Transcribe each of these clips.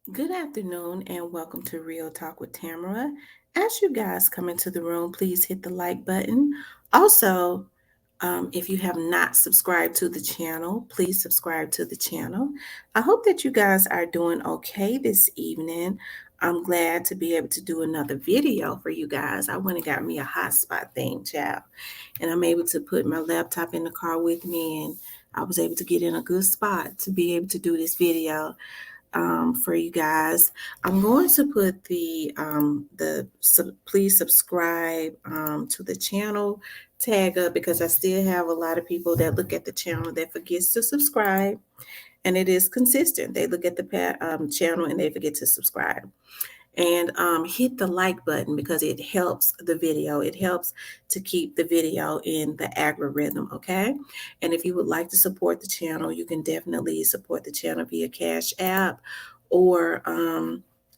Good afternoon and welcome to Real Talk with Tamara. As you guys come into the room, please hit the like button. Also, if you have not subscribed to the channel, please subscribe to the channel. I hope that you guys are doing okay this evening. I'm glad to be able to do another video for you guys. I went and got me a hotspot thing, child, and I'm able to put my laptop in the car with me, and I was able to get in a good spot to be able to do this video for you guys. I'm going to put please subscribe to the channel tag up because I still have a lot of people that look at the channel that forgets to subscribe, and it is consistent. They look at the channel and they forget to subscribe. And hit the like button because it helps the video. It helps to keep the video in the algorithm, okay? And if you would like to support the channel, you can definitely support the channel via Cash App or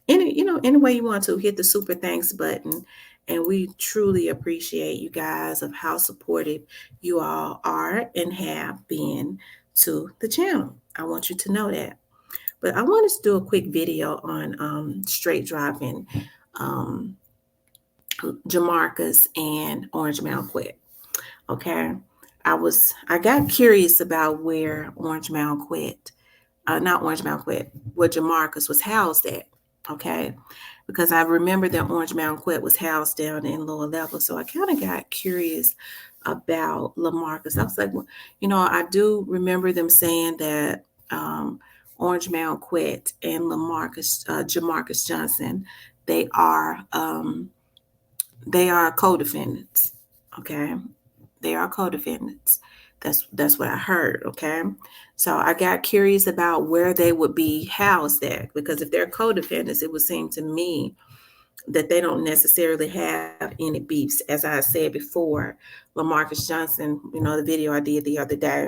any way you want to. Hit the super thanks button. And we truly appreciate you guys of how supportive you all are and have been to the channel. I want you to know that. But I wanted to do a quick video on straight dropping um, Jemarcus and Orange Mound Quette. Okay, I got curious about where Orange Mound Quette, not Orange Mound Quette, where Jemarcus was housed at. Okay, because I remember that Orange Mound Quette was housed down in lower level, so I kind of got curious about Lamarcus. I was like, well, I do remember them saying that. Orange Mound Quette and Jemarcus Johnson, they are um, they are co-defendants. Okay, they are co-defendants. That's what I heard. Okay, so I got curious about where they would be housed at because if they're co-defendants, it would seem to me that they don't necessarily have any beefs. As I said before, Lamarcus Johnson, the video I did the other day.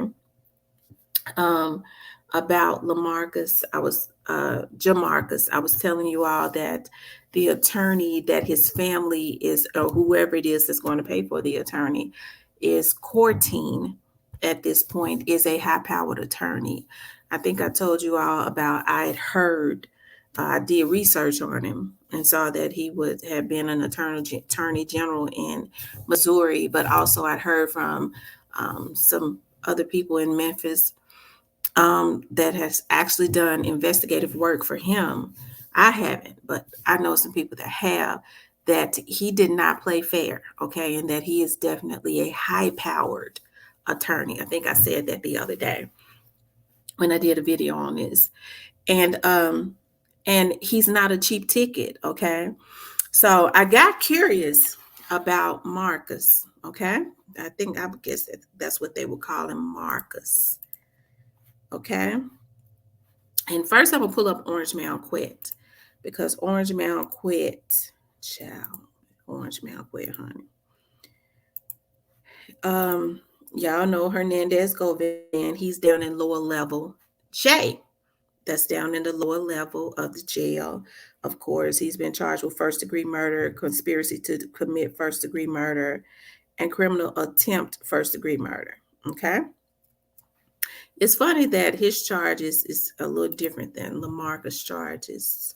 Um, about Lamarcus, Jemarcus. I was telling you all that the attorney that his family is, or whoever it is that's going to pay for the attorney, is courting at this point is a high-powered attorney. I think I told you all about. I had heard, I did research on him and saw that he would have been an attorney general in Missouri, but also I'd heard from some other people in Memphis that has actually done investigative work for him. I haven't, but I know some people that have, that he did not play fair, okay, and that he is definitely a high powered attorney. I think I said that the other day when I did a video on this. And he's not a cheap ticket, okay? So I got curious about Marcus, okay? I would guess that's what they would call him, Marcus. Okay. And first, I'm gonna pull up Orange Mound Quette because Orange Mound Quette, child, Orange Mound Quette, honey. Y'all know Hernandez Govan. He's down in lower level J. That's down in the lower level of the jail. Of course, he's been charged with first degree murder, conspiracy to commit first degree murder, and criminal attempt first degree murder. Okay. It's funny that his charges is a little different than Lamarcus' charges.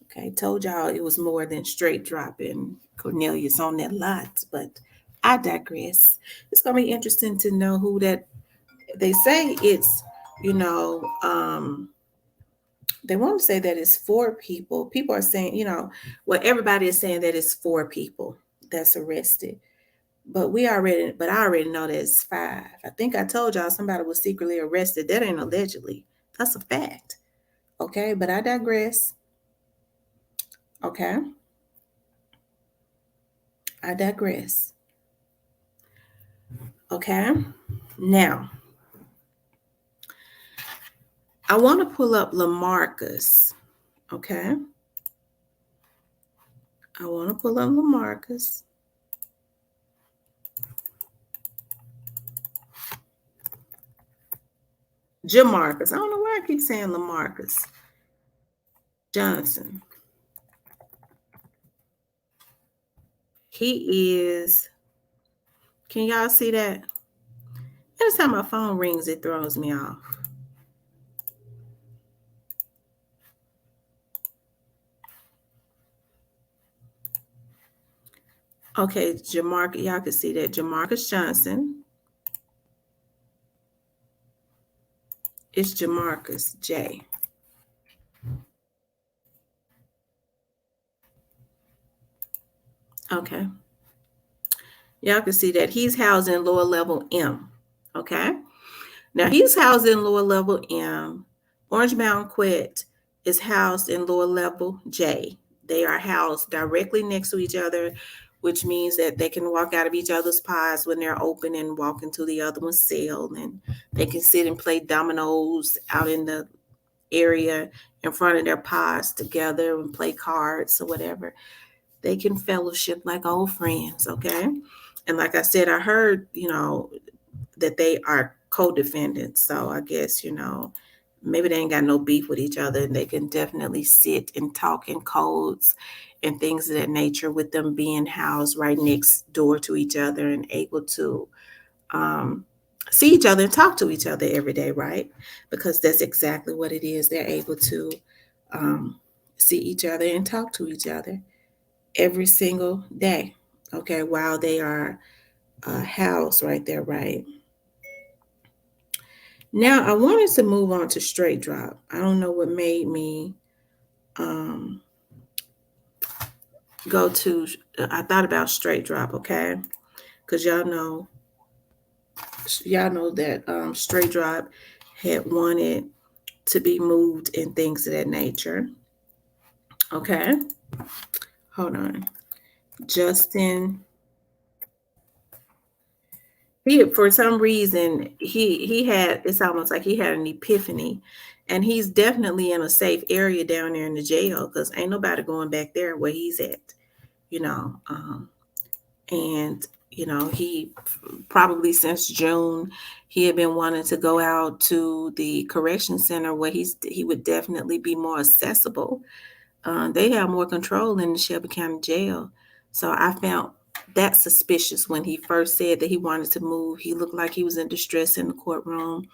Okay, told y'all it was more than straight dropping Cornelius on that lot, but I digress. It's gonna be interesting to know who that. They say it's, you know, they want to say that it's four people. People are saying, well, everybody is saying that it's four people that's arrested. But I already know that it's five. I think I told y'all somebody was secretly arrested. That ain't allegedly. That's a fact. Okay, but I digress. Okay, I digress. Okay, now I want to pull up Lamarcus. Okay, I want to pull up Lamarcus. Jemarcus. I don't know why I keep saying Lamarcus Johnson. He is. Can y'all see that? Every time my phone rings, it throws me off. Okay, Jamarcus, y'all can see that Jamarcus Johnson is Jamarcus J. Okay, y'all can see that he's housed in lower level M. Okay, now he's housed in lower level M. Orange Mountain Quette is housed in lower level J. They are housed directly next to each other, which means that they can walk out of each other's pods when they're open and walk into the other one's cell, and they can sit and play dominoes out in the area in front of their pods together and play cards or whatever. They can fellowship like old friends, okay? And like I said, I heard, that they are co-defendants. So I guess, maybe they ain't got no beef with each other and they can definitely sit and talk in codes and things of that nature with them being housed right next door to each other and able to um, see each other and talk to each other every day, right? Because that's exactly what it is. They're able to um, see each other and talk to each other every single day, okay, while they are housed right there, right? Now, I wanted to move on to straight drop. I don't know what made me um, go to, I thought about straight drop, okay? Because y'all know that straight drop had wanted to be moved and things of that nature. Okay, hold on. Justin, he for some reason he had it's almost like he had an epiphany, and he's definitely in a safe area down there in the jail because ain't nobody going back there where he's at, you know. And he probably since June he had been wanting to go out to the correction center where he would definitely be more accessible. They have more control in the Shelby County Jail. So I found that suspicious when he first said that he wanted to move. He looked like he was in distress in the courtroom,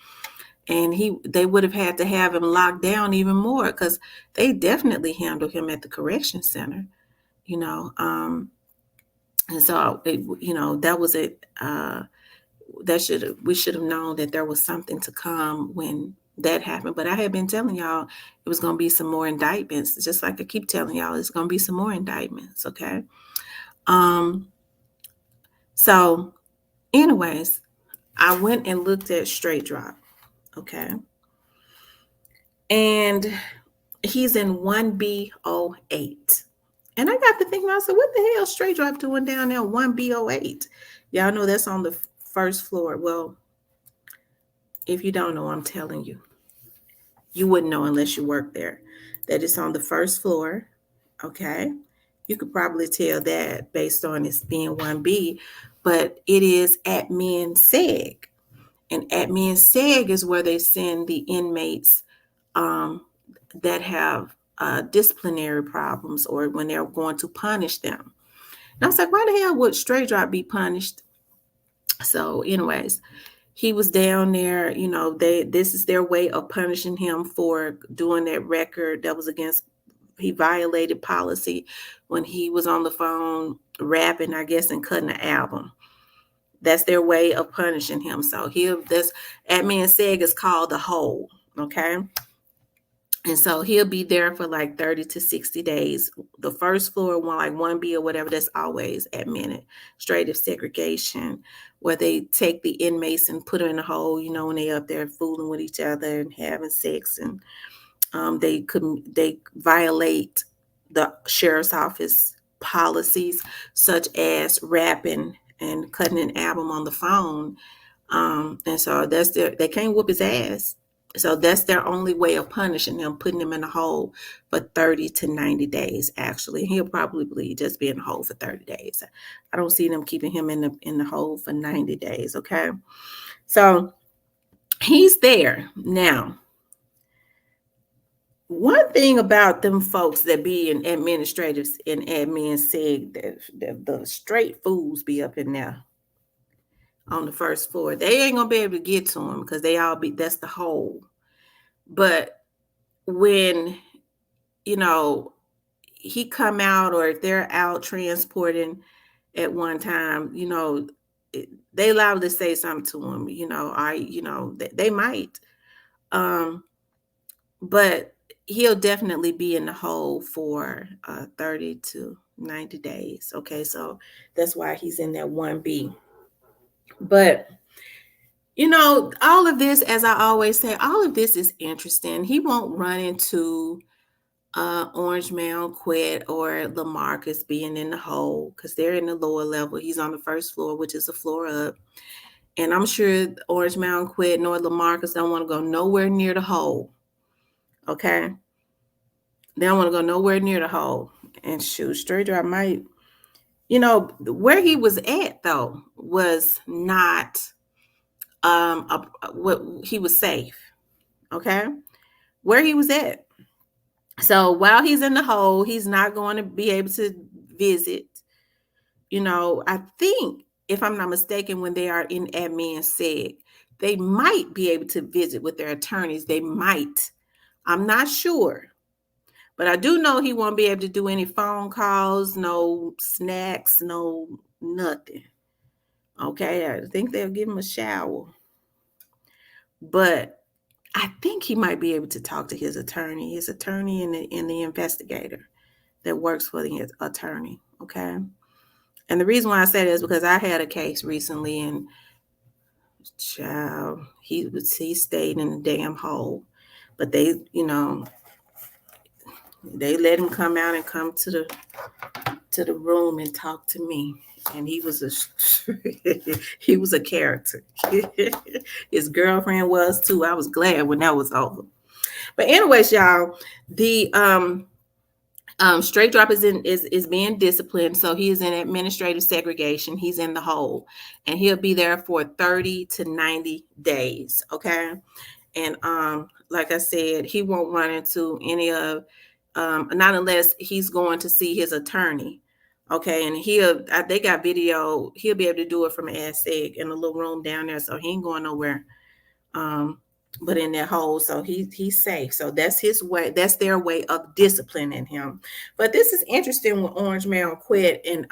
and they would have had to have him locked down even more because they definitely handled him at the correction center. You know, and so that was it. We should have known that there was something to come when that happened. But I had been telling y'all it was going to be some more indictments, just like I keep telling y'all, it's going to be some more indictments. Okay. Um. So, anyways, I went and looked at straight drop. Okay, and he's in 1B08. And I got to thinking, I said, what the hell straight drop doing down there 1B08? Y'all know that's on the first floor. Well, if you don't know, I'm telling you. You wouldn't know unless you work there. That it's on the first floor. Okay. You could probably tell that based on its being 1B, but it is admin seg. And admin seg is where they send the inmates um, that have disciplinary problems or when they're going to punish them. And I was like, why the hell would straight drop be punished? So, anyways, he was down there, this is their way of punishing him for doing that record that was against he violated policy when he was on the phone rapping, I guess, and cutting the album. That's their way of punishing him. So this admin seg is called the hole. Okay. And so he'll be there for like 30 to 60 days. The first floor, 1B or whatever, that's always administrative segregation, where they take the inmates and put them in a hole, when they up there fooling with each other and having sex. And they violate the sheriff's office policies, such as rapping and cutting an album on the phone. And so they can't whoop his ass. So that's their only way of punishing him, putting him in a hole for 30 to 90 days, actually. He'll probably just be in a hole for 30 days. I don't see them keeping him in the hole for 90 days, okay? So he's there. Now, one thing about them folks that be in administrators and admin seg, that the straight fools be up in there on the first floor. They ain't gonna be able to get to him because that's the hole. But when he come out, or if they're out transporting at one time, they allowed to say something to him, they might. But he'll definitely be in the hole for 30 to 90 days. Okay, so that's why he's in that 1B. But all of this, as I always say, all of this is interesting. He won't run into Orange Mound Quette or Jemarcus being in the hole because they're in the lower level. He's on the first floor, which is a floor up. And I'm sure Orange Mound Quette nor Jemarcus don't want to go nowhere near the hole. Okay? They don't want to go nowhere near the hole. And shoot, Straight Drop might, where he was at, though, was not what he was safe. Okay? Where he was at. So while he's in the hole, he's not going to be able to visit. I think, if I'm not mistaken, when they are in admin seg, they might be able to visit with their attorneys. They might. I'm not sure. But I do know he won't be able to do any phone calls, no snacks, no nothing. Okay, I think they'll give him a shower. But I think he might be able to talk to his attorney and the investigator that works for the attorney. Okay. And the reason why I say that is because I had a case recently, and child, he stayed in the damn hole. But they let him come out and come to the room and talk to me. And he was a character. His girlfriend was too. I was glad when that was over. But anyways, y'all, the Straight Drop is being disciplined, so he is in administrative segregation. He's in the hole, and he'll be there for 30 to 90 days. Okay, and like I said, he won't run into any of, not unless he's going to see his attorney. Okay, and they got video. He'll be able to do it from ASEG in a little room down there, so he ain't going nowhere. But in that hole, so he's safe. So that's his way. That's their way of disciplining him. But this is interesting with Orange Mound Quette and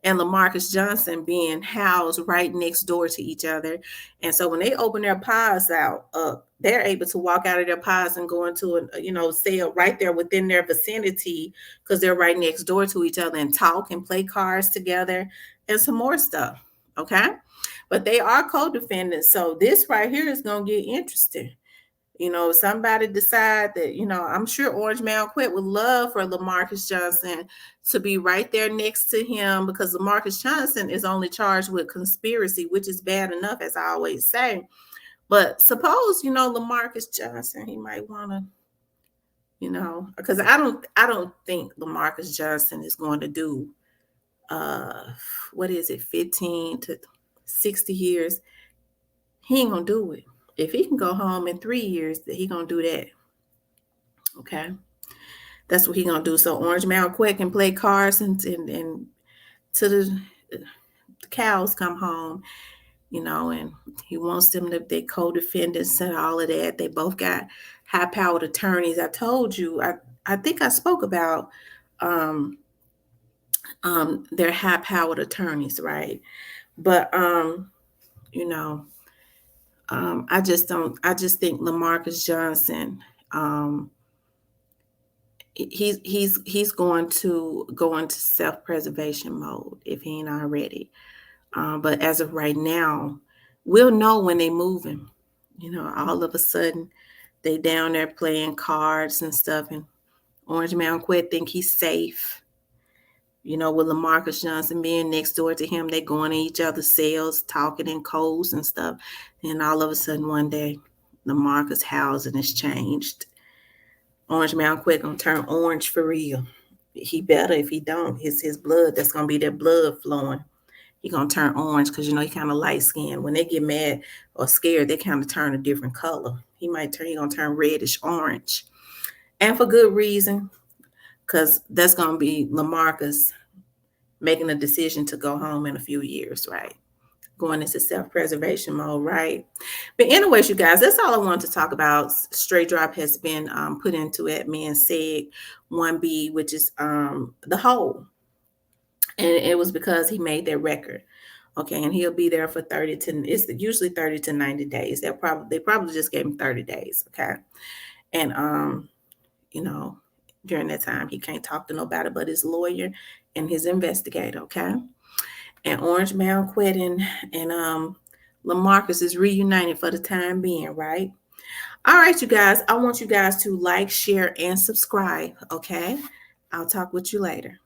Jemarcus Johnson being housed right next door to each other. And so when they open their pods out, they're able to walk out of their pods and go into a cell right there within their vicinity because they're right next door to each other and talk and play cards together and some more stuff. Okay. But they are co-defendants. So this right here is going to get interesting. If somebody decide that, I'm sure Orange Mound Quette would love for Jemarcus Johnson to be right there next to him, because Jemarcus Johnson is only charged with conspiracy, which is bad enough, as I always say. But suppose, Jemarcus Johnson, he might want to, because I don't think Jemarcus Johnson is going to do, 15 to 60 years. He ain't gonna do it. If he can go home in 3 years, he gonna do that. Okay, that's what he gonna do. So Orange Mound Quette can play cards and to the cows come home, and he wants them to be co-defendants and all of that. They both got high-powered attorneys. I told you, I think I spoke about their high-powered attorneys, right? But I just think Jemarcus Johnson, he's going to go into self-preservation mode if he ain't already. But as of right now, we'll know when they move him. All of a sudden they down there playing cards and stuff, and Orange Mound Quette think he's safe. With Jemarcus Johnson being next door to him, they going in each other's cells, talking in codes and stuff. And all of a sudden, one day, Jemarcus' housing is changed. Orange Mound Quette gonna turn orange for real. He better. If he don't, his blood, that's gonna be that blood flowing. He gonna turn orange because he kind of light skinned. When they get mad or scared, they kind of turn a different color. He gonna turn reddish orange, and for good reason. Because that's going to be Jemarcus making a decision to go home in a few years, right? Going into self-preservation mode, right? But anyways, you guys, that's all I wanted to talk about. Straight Drop has been put into admin seg 1B, which is the hole. And it was because he made that record. Okay, and he'll be there for 30 to, it's usually 30 to 90 days. They probably just gave him 30 days. Okay. And you know, during that time he can't talk to nobody but his lawyer and his investigator. Okay. And Orange Mound Quette and Jemarcus is reunited for the time being, right? All right, you guys. I want you guys to like, share, and subscribe. Okay. I'll talk with you later.